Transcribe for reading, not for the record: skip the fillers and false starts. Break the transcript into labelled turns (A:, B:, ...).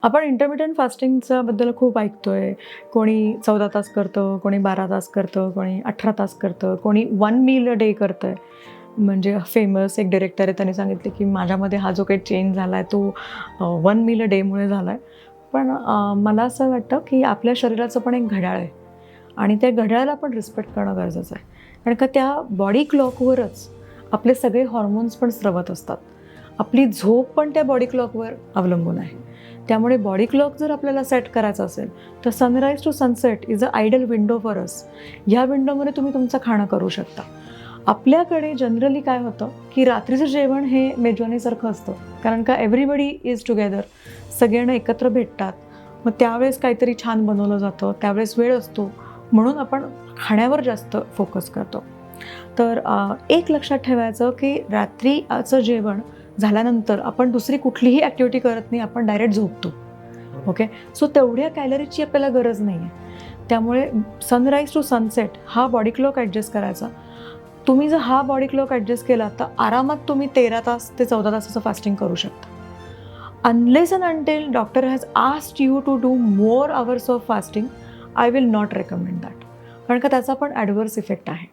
A: आपण इंटरमिटेंट फास्टिंगच्या बद्दल खूप ऐकतोय. कोणी 14 तास करतं, कोणी 12 तास करतं, कोणी 18 तास करतं, कोणी 1 मील अ डे करतंय. म्हणजे फेमस एक डायरेक्टर आहे, त्यांनी सांगितलं की माझ्यामध्ये हा जो काही चेंज झाला आहे तो 1 मील अ डेमुळे झाला आहे. पण मला असं वाटतं की आपल्या शरीराचं पण एक घड्याळ आहे आणि त्या घड्याळाला पण रिस्पेक्ट करणं गरजेचं आहे. कारण का त्या बॉडी क्लॉकवरच आपले सगळे हॉर्मोन्स पण स्रवत असतात. आपली झोप पण त्या बॉडी क्लॉकवर अवलंबून आहे. त्यामुळे बॉडी क्लॉक जर आपल्याला सेट करायचा असेल तर sunrise to sunset is a ideal window for us. ह्या विंडोमध्ये तुम्ही तुमचं खाणं करू शकता. आपल्याकडे जनरली काय होतं की रात्रीचं जेवण हे मेजवानीसारखं असतं. कारण का एव्हरीबडी इज टुगेदर, सगळेजण एकत्र भेटतात. मग त्यावेळेस काहीतरी छान बनवलं जातं, त्यावेळेस वेळ असतो, म्हणून आपण खाण्यावर जास्त फोकस करतो. तर एक लक्षात ठेवायचं की रात्रीचं जेवण झाल्यानंतर आपण दुसरी कुठलीही ॲक्टिव्हिटी करत नाही, आपण डायरेक्ट झोपतो. ओके, सो तेवढ्या कॅलरीची आपल्याला गरज नाही आहे. त्यामुळे सनराईज टू सनसेट हा बॉडी क्लॉक ॲडजस्ट करायचा. तुम्ही जर हा बॉडी क्लॉक ॲडजस्ट केला तर आरामात तुम्ही 13 तास ते 14 तासाचं फास्टिंग करू शकता. Unless and until doctor has asked you to do more hours of fasting, I will not recommend that. कारण का त्याचा पण ॲडव्हर्स इफेक्ट आहे.